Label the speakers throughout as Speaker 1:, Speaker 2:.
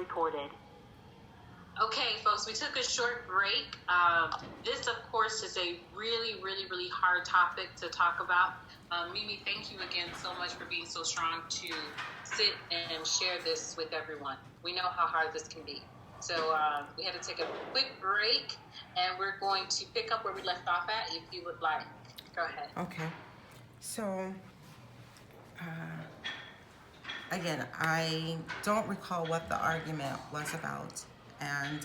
Speaker 1: recorded.
Speaker 2: Okay, folks, we took a short break. This, of course, is a really, really, really hard topic to talk about. Mimi, thank you again so much for being so strong to sit and share this with everyone. We know how hard this can be. So we had to take a quick break, and we're going to pick up where we left off at, if you would like. Go ahead.
Speaker 3: Okay. So, again, I don't recall what the argument was about. And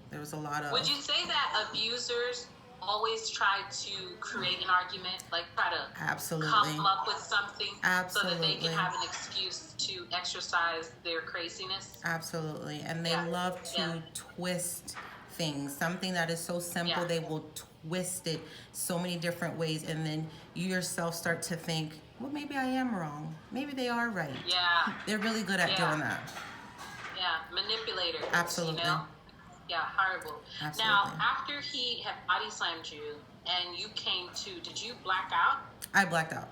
Speaker 3: there was a lot of...
Speaker 2: Would you say that abusers always try to create an argument, like try to
Speaker 3: Absolutely.
Speaker 2: come up with something so that they
Speaker 3: Absolutely.
Speaker 2: can have an excuse to exercise their craziness?
Speaker 3: Absolutely. And they
Speaker 2: Yeah.
Speaker 3: love to
Speaker 2: Yeah.
Speaker 3: twist things. Something that is so simple,
Speaker 2: Yeah.
Speaker 3: they will twist it so many different ways. And then you yourself start to think, well, maybe I am wrong. Maybe they are right.
Speaker 2: Yeah,
Speaker 3: They're really good at
Speaker 2: Yeah.
Speaker 3: doing that.
Speaker 2: yeah, manipulators.
Speaker 3: Absolutely.
Speaker 2: You know? Yeah, horrible.
Speaker 3: Absolutely.
Speaker 2: Now, after he had body slammed you and you came to, did you black out?
Speaker 3: I blacked out.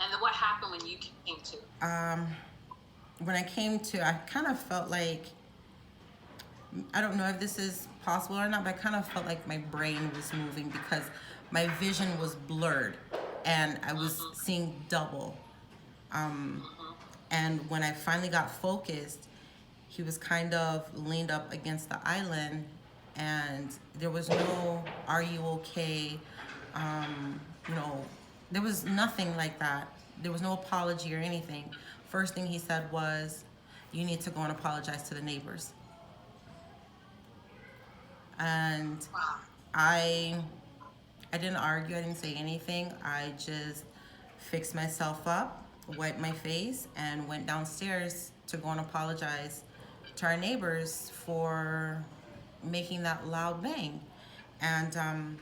Speaker 2: And then what happened when you came to?
Speaker 3: When I came to, I kind of felt like, I don't know if this is possible or not, but I kind of felt like my brain was moving because my vision was blurred and I was seeing double. And when I finally got focused, he was kind of leaned up against the island and there was no, are you okay? There was nothing like that. There was no apology or anything. First thing he said was, you need to go and apologize to the neighbors. And
Speaker 2: Wow.
Speaker 3: I didn't argue, I didn't say anything. I just fixed myself up, wiped my face, and went downstairs to go and apologize to our neighbors for making that loud bang. And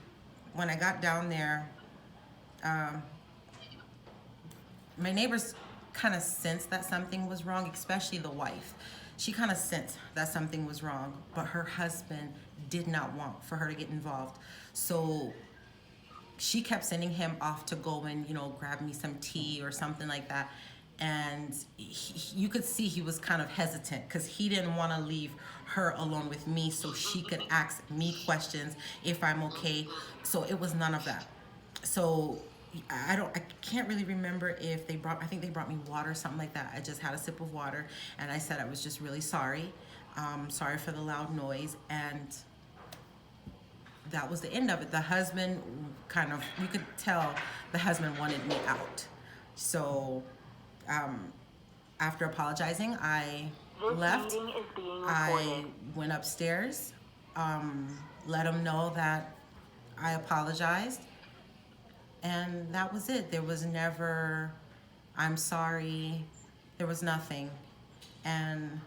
Speaker 3: when I got down there, my neighbors kind of sensed that something was wrong, especially the wife. She kind of sensed that something was wrong, but her husband did not want for her to get involved. So she kept sending him off to go and, grab me some tea or something like that. And you could see he was kind of hesitant because he didn't want to leave her alone with me so she could ask me questions if I'm okay. So it was none of that. So I can't really remember if I think they brought me water or something like that. I just had a sip of water and I said I was just really sorry. Sorry for the loud noise. And that was the end of it. The husband you could tell the husband wanted me out. So after apologizing, I left.
Speaker 1: This meeting is being recorded.
Speaker 3: I went upstairs, let him know that I apologized, and that was it. There was never, I'm sorry, there was nothing. And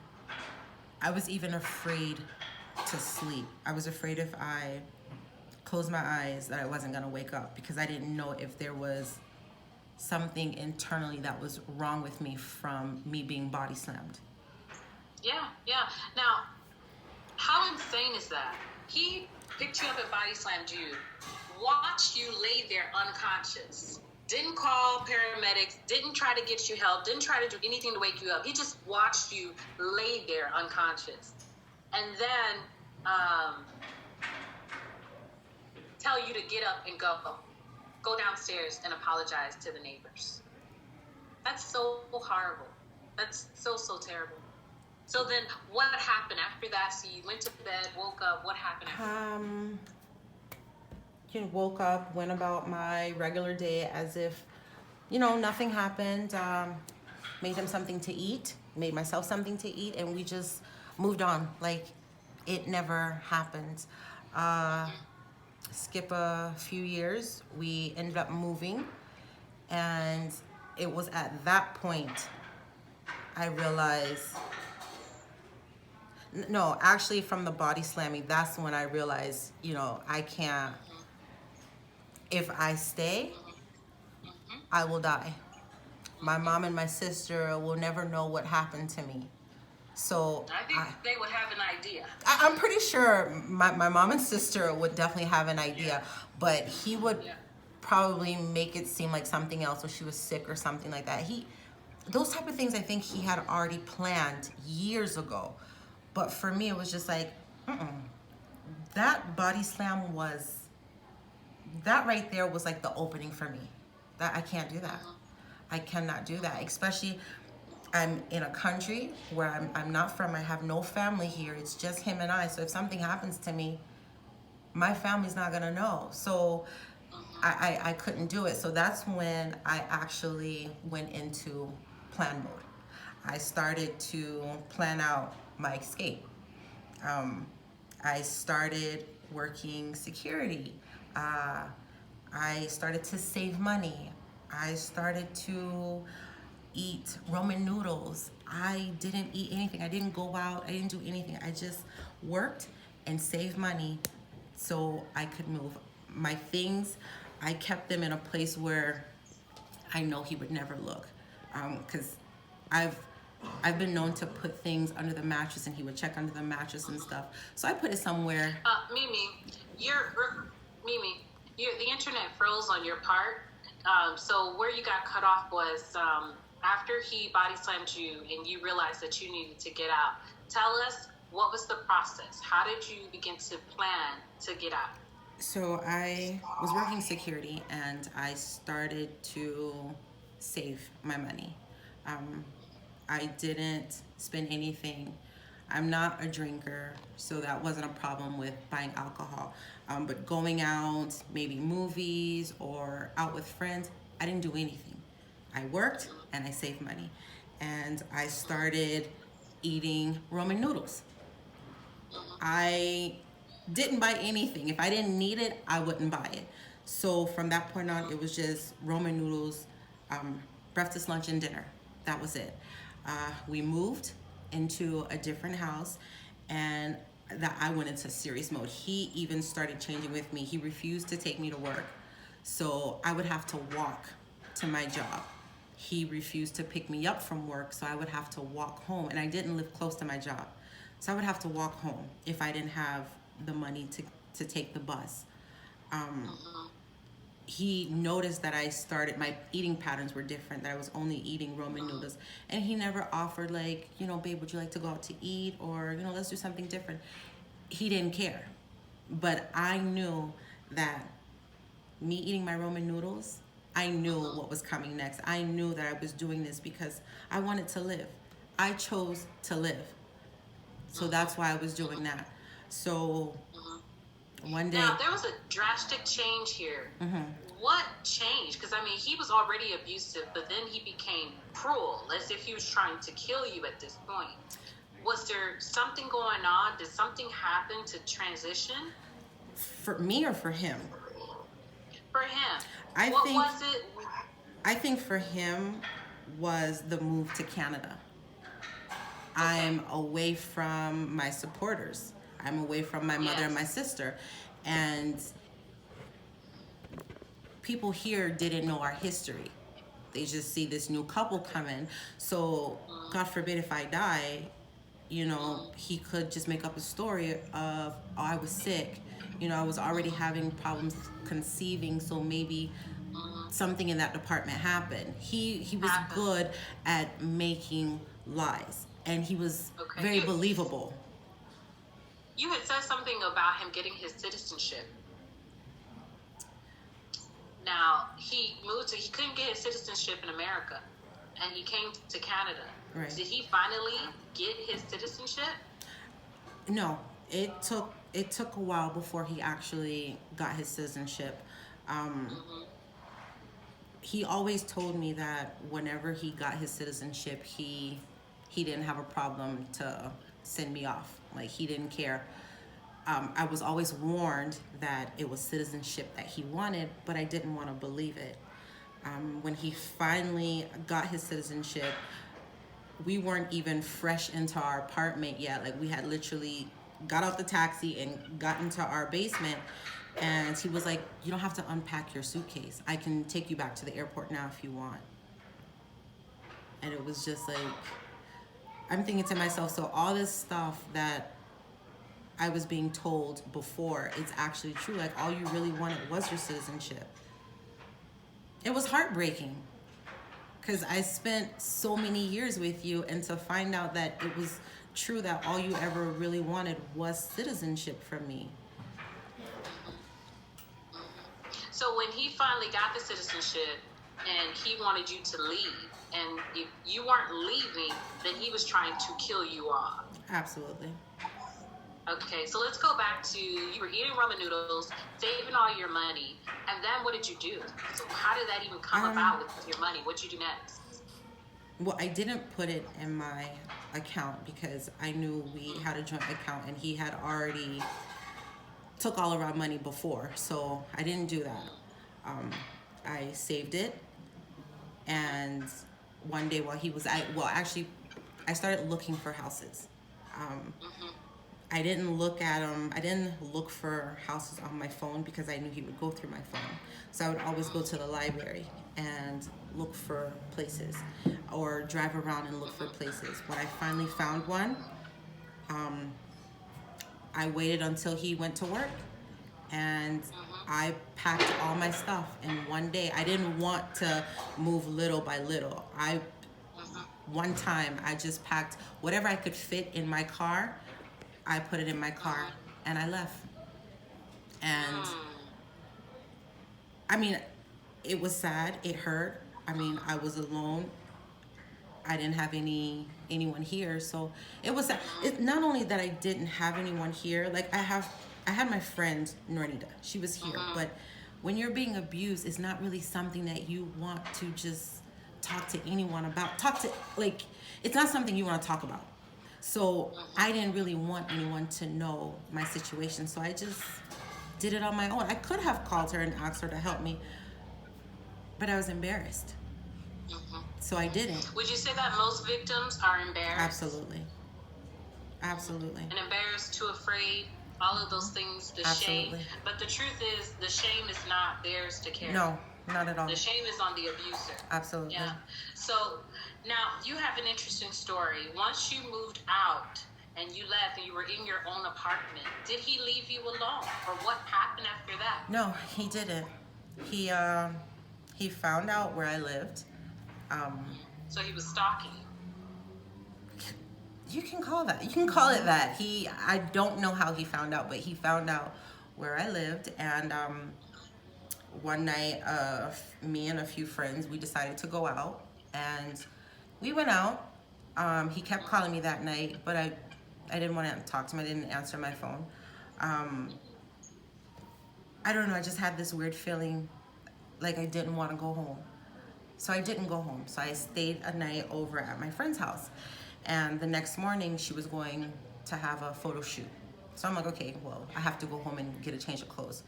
Speaker 3: I was even afraid to sleep. I was afraid if I closed my eyes that I wasn't gonna wake up because I didn't know if there was something internally that was wrong with me from me being body slammed.
Speaker 2: Yeah. Now, how insane is that? He picked you up and body slammed you, watched you lay there unconscious, didn't call paramedics, didn't try to get you help, didn't try to do anything to wake you up. He just watched you lay there unconscious. And then tell you to get up and go downstairs and apologize to the neighbors. That's so horrible. That's so terrible. So then what happened after that? So you went to bed, woke up, what happened after?
Speaker 3: Woke up, went about my regular day as if, nothing happened. Made him something to eat, made myself something to eat, and we just moved on like it never happened. Skip a few years, we ended up moving, and it was at that point I realized, no, actually from the body slamming, that's when I realized, I can't, if I stay, I will die. My mom and my sister will never know what happened to me. So
Speaker 2: I think they would have an idea.
Speaker 3: I'm pretty sure my mom and sister would definitely have an idea, but he would probably make it seem like something else, or she was sick or something like that. those type of things I think he had already planned years ago. But for me, it was just like, that body slam was, that right there was like the opening for me. That I can't do that. I cannot do that. Especially, I'm in a country where I'm not from. I have no family here. It's just him and I. So if something happens to me, my family's not gonna know. So I couldn't do it. So that's when I actually went into plan mode. I started to plan out my escape. I started working security. I started to save money. I started to eat ramen noodles. I didn't eat anything. I didn't go out. I didn't do anything. I just worked and saved money so I could move. My things, I kept them in a place where I know he would never look. Because I've been known to put things under the mattress and he would check under the mattress and stuff. So I put it somewhere.
Speaker 2: Mimi, Mimi, the internet froze on your part. So where you got cut off was after he body slammed you and you realized that you needed to get out. Tell us, what was the process? How did you begin to plan to get out?
Speaker 3: So I was working security and I started to save my money. I didn't spend anything. I'm not a drinker, so that wasn't a problem with buying alcohol. But going out, maybe movies or out with friends, I didn't do anything. I worked and I saved money. And I started eating ramen noodles. I didn't buy anything. If I didn't need it, I wouldn't buy it. So from that point on, it was just ramen noodles, breakfast, lunch, and dinner. That was it. We moved into a different house and that I went into serious mode. He even started changing with me. He refused to take me to work. So I would have to walk to my job. He refused to pick me up from work, so I would have to walk home. And I didn't live close to my job. So I would have to walk home if I didn't have the money to take the bus. He noticed that I started, my eating patterns were different, that I was only eating ramen noodles. And he never offered like, babe, would you like to go out to eat? Or, let's do something different. He didn't care. But I knew that me eating my ramen noodles, I knew what was coming next. I knew that I was doing this because I wanted to live. I chose to live. So that's why I was doing that. So one day.
Speaker 2: Now, there was a drastic change here. What changed? Because, he was already abusive, but then he became cruel, as if he was trying to kill you at this point. Was there something going on? Did something happen to transition?
Speaker 3: For me or for him?
Speaker 2: For him.
Speaker 3: What
Speaker 2: was it?
Speaker 3: I think for him was the move to Canada. I'm away from my supporters. I'm away from my mother and my sister. And people here didn't know our history. They just see this new couple come in. So God forbid if I die, he could just make up a story of, I was sick. I was already having problems conceiving, so maybe something in that department happened. He was good at making lies, and he was very believable.
Speaker 2: You had said something about him getting his citizenship. Now, he couldn't get his citizenship in America, and he came to Canada.
Speaker 3: Right.
Speaker 2: Did he finally get his citizenship?
Speaker 3: No, it took a while before he actually got his citizenship. He always told me that whenever he got his citizenship, he didn't have a problem to send me off. Like, he didn't care. I was always warned that it was citizenship that he wanted, but I didn't want to believe it. When he finally got his citizenship, we weren't even fresh into our apartment yet. Like, we had literally got out the taxi and got into our basement, and he was like, you don't have to unpack your suitcase. I can take you back to the airport now if you want. And it was just like, I'm thinking to myself, so all this stuff that I was being told before, it's actually true. Like, all you really wanted was your citizenship. It was heartbreaking Because I spent so many years with you, and to find out that it was true that all you ever really wanted was citizenship from me.
Speaker 2: So when he finally got the citizenship and he wanted you to leave, and if you weren't leaving, then he was trying to kill you off.
Speaker 3: Absolutely.
Speaker 2: Okay, so let's go back to you were eating ramen noodles, saving all your money, and then what did you do? So how did that even come about with your money? What'd you do next?
Speaker 3: Well, I didn't put it in my account because I knew we had a joint account and he had already took all of our money before, so I didn't do that. I saved it, and one day while he was, I started looking for houses. I didn't look at them. I didn't look for houses on my phone because I knew he would go through my phone. So I would always go to the library and look for places, or drive around and look for places. When I finally found one, I waited until he went to work, and I packed all my stuff in one day. I didn't want to move little by little. One time I just packed whatever I could fit in my car. I put it in my car and I left. And I mean, it was sad. It hurt. I mean, I was alone. I didn't have anyone here, so it was sad. It, not only that I didn't have anyone here, like I had my friend Nornita. She was here, but when you're being abused, it's not really something that you want to just talk to anyone about. It's not something you want to talk about. So I didn't really want anyone to know my situation, so I just did it on my own. I could have called her and asked her to help me, but I was embarrassed. So I didn't.
Speaker 2: Would you say that most victims are embarrassed?
Speaker 3: Absolutely. Absolutely.
Speaker 2: And embarrassed, too afraid, all of those things, the
Speaker 3: Absolutely.
Speaker 2: shame. But the truth is, the shame is not theirs to carry.
Speaker 3: No, not at all.
Speaker 2: The shame is on the abuser.
Speaker 3: Absolutely.
Speaker 2: Yeah. So now you have an interesting story. Once you moved out and you left and you were in your own apartment, did he leave you alone, or what happened after that?
Speaker 3: No, he didn't. He found out where I lived.
Speaker 2: So he was stalking you.
Speaker 3: You can call that. You can call it that. I don't know how he found out, but he found out where I lived, and one night, me and a few friends, we decided to go out, and we went out. He kept calling me that night, but I didn't want to talk to him. I didn't answer my phone. I don't know, I just had this weird feeling like I didn't want to go home. So I didn't go home. So I stayed a night over at my friend's house. And the next morning, she was going to have a photo shoot. So I'm like, okay, well, I have to go home and get a change of clothes.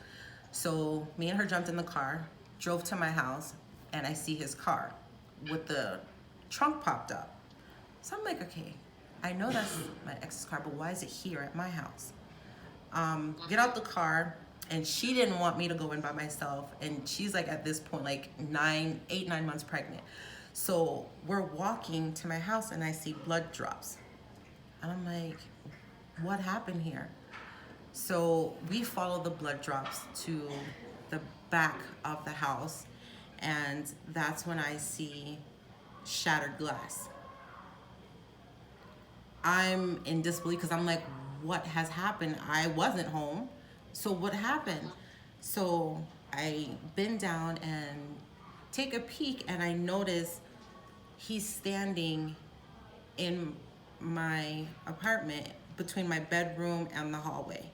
Speaker 3: So me and her jumped in the car, drove to my house, and I see his car with the trunk popped up. So I'm like, okay, I know that's my ex's car, but why is it here at my house? Get out the car, and she didn't want me to go in by myself, and she's like at this point like 9 months pregnant. So we're walking to my house, and I see blood drops, and I'm like, what happened here? So we follow the blood drops to the back of the house, and that's when I see shattered glass. I'm in disbelief because I'm like, what has happened? I wasn't home. So what happened? So I bend down and take a peek, and I notice he's standing in my apartment between my bedroom and the hallway.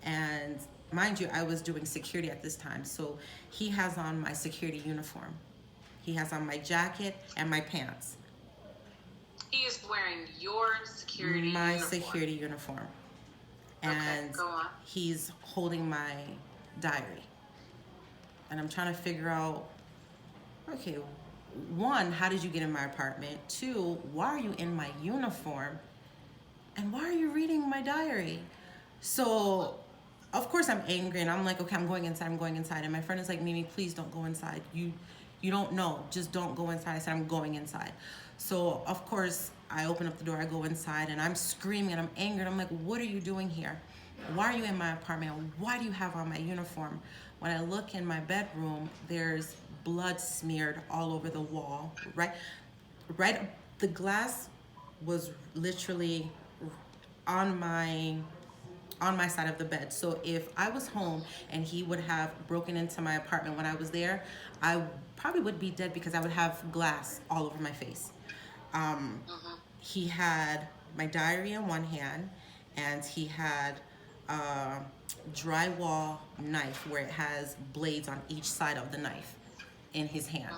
Speaker 3: And mind you, I was doing security at this time, so he has on my security uniform. He has on my jacket and my pants.
Speaker 2: He is wearing your security
Speaker 3: My
Speaker 2: uniform.
Speaker 3: security uniform. And
Speaker 2: okay, go on.
Speaker 3: He's holding my diary. And I'm trying to figure out, okay, one, how did you get in my apartment? Two, why are you in my uniform? And why are you reading my diary? So, of course I'm angry, and I'm like, okay, I'm going inside. And my friend is like, Mimi, please don't go inside. You don't know, just don't go inside. I said, I'm going inside. So, of course, I open up the door, I go inside, and I'm screaming, and I'm angry, and I'm like, what are you doing here? Why are you in my apartment? Why do you have on my uniform? When I look in my bedroom, there's blood smeared all over the wall. Right, the glass was literally on my side of the bed. So if I was home and he would have broken into my apartment when I was there, I probably would be dead because I would have glass all over my face. He had my diary in one hand, and he had a drywall knife where it has blades on each side of the knife in his hand.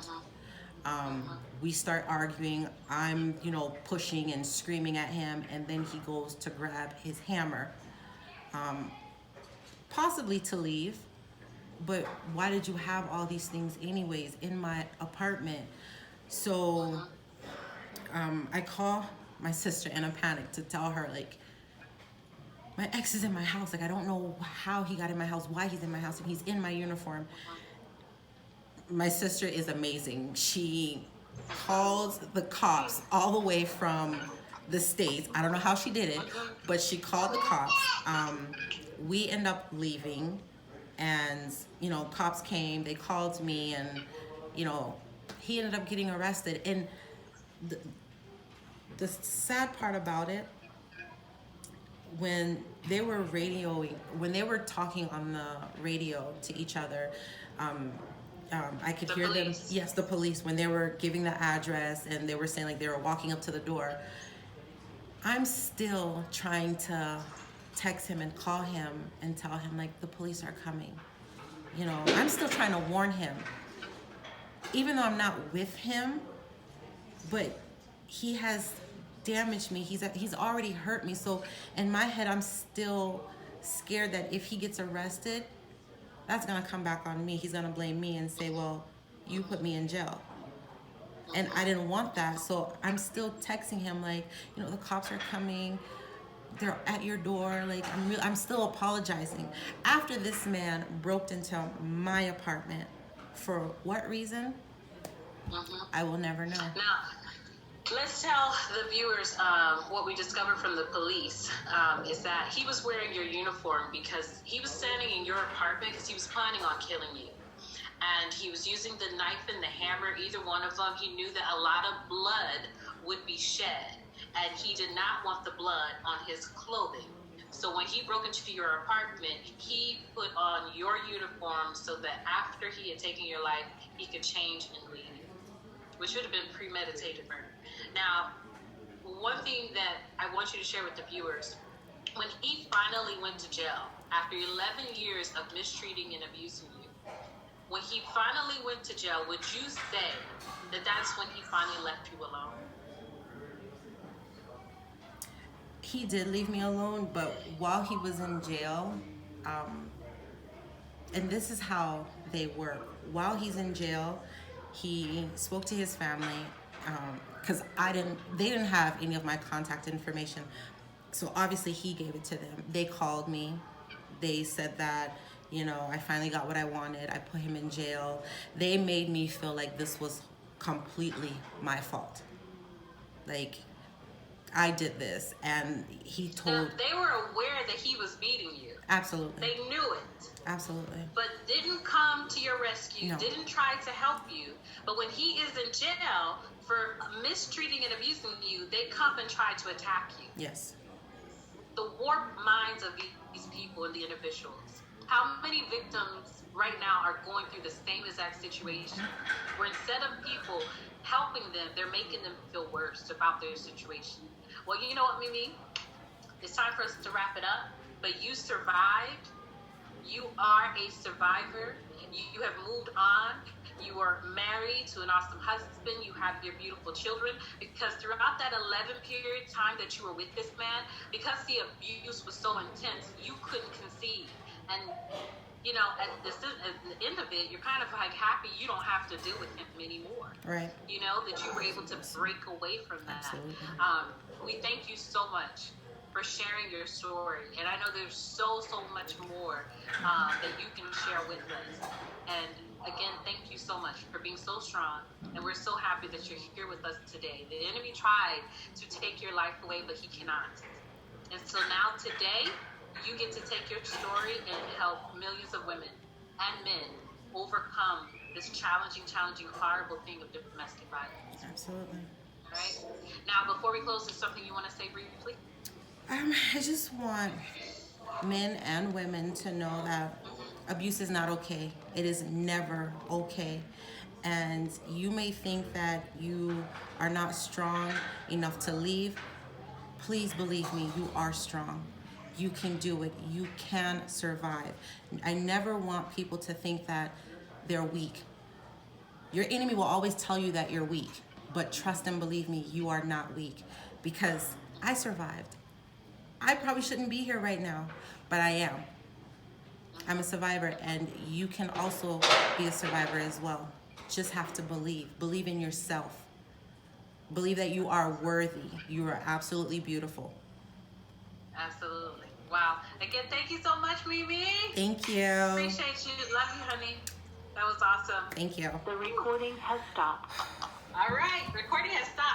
Speaker 3: We start arguing. I'm, pushing and screaming at him, and then he goes to grab his hammer, possibly to leave. But why did you have all these things anyways in my apartment? So I call my sister in a panic to tell her, like, my ex is in my house. Like, I don't know how he got in my house, why he's in my house, and he's in my uniform. My sister is amazing. She called the cops all the way from the States. I don't know how she did it, but she called the cops. We end up leaving, and, cops came, they called me, and, he ended up getting arrested. And the sad part about it, when they were talking on the radio to each other, I could hear them. Yes, the police, when they were giving the address and they were saying, like, they were walking up to the door. I'm still trying to text him and call him and tell him, like, the police are coming. I'm still trying to warn him, even though I'm not with him, but he has damaged me. He's already hurt me. So in my head, I'm still scared that if he gets arrested, that's gonna come back on me. He's gonna blame me and say, well, you put me in jail. And I didn't want that. So I'm still texting him, like, the cops are coming. They're at your door. Like, I'm still apologizing. After this man broke into my apartment, for what reason? I will never know.
Speaker 2: Now, let's tell the viewers what we discovered from the police is that he was wearing your uniform because he was standing in your apartment because he was planning on killing you. And he was using the knife and the hammer, either one of them. He knew that a lot of blood would be shed, and he did not want the blood on his clothing. So when he broke into your apartment, he put on your uniform so that after he had taken your life, he could change and leave, which would have been premeditated murder. Now, one thing that I want you to share with the viewers, when he finally went to jail, after 11 years of mistreating and abusing you, when he finally went to jail, would you say that that's when he finally left you alone?
Speaker 3: He did leave me alone, but while he was in jail, and this is how they work. While he's in jail, he spoke to his family, because they didn't have any of my contact information. So obviously he gave it to them. They called me. They said that, I finally got what I wanted. I put him in jail. They made me feel like this was completely my fault. Like, I did this, and he told...
Speaker 2: Now, they were aware that he was beating you.
Speaker 3: Absolutely.
Speaker 2: They knew it.
Speaker 3: Absolutely.
Speaker 2: But didn't come to your rescue,
Speaker 3: No.
Speaker 2: Didn't try to help you. But when he is in jail for mistreating and abusing you, they come and try to attack you.
Speaker 3: Yes.
Speaker 2: The warped minds of these people and the individuals. How many victims right now are going through the same exact situation, where instead of people helping them, they're making them feel worse about their situation? Well, you know what, Mimi? It's time for us to wrap it up. But you survived. You are a survivor. You have moved on. You are married to an awesome husband. You have your beautiful children. Because throughout that 11 period time that you were with this man, because the abuse was so intense, you couldn't conceive. And, at the end of it, you're kind of like happy you don't have to deal with him anymore.
Speaker 3: Right.
Speaker 2: That you were able to break away from that.
Speaker 3: Absolutely.
Speaker 2: We thank you so much for sharing your story. And I know there's so much more that you can share with us. And again, thank you so much for being so strong. And we're so happy that you're here with us today. The enemy tried to take your life away, but he cannot. And so now today, you get to take your story and help millions of women and men overcome this challenging, horrible thing of domestic violence.
Speaker 3: Absolutely.
Speaker 2: All right. Now, before we close, is something you want to say briefly?
Speaker 3: I just want men and women to know that abuse is not okay. It is never okay. And you may think that you are not strong enough to leave. Please believe me, you are strong. You can do it. You can survive. I never want people to think that they're weak. Your enemy will always tell you that you're weak, but trust and believe me, you are not weak, because I survived. I probably shouldn't be here right now, but I am. I'm a survivor, and you can also be a survivor as well. Just have to believe. Believe in yourself. Believe that you are worthy. You are absolutely beautiful.
Speaker 2: Absolutely. Wow. Again, thank you so much, Mimi.
Speaker 3: Thank you.
Speaker 2: Appreciate you. Love you, honey. That was awesome.
Speaker 3: Thank you.
Speaker 1: The recording has stopped.
Speaker 2: All right. Recording has stopped.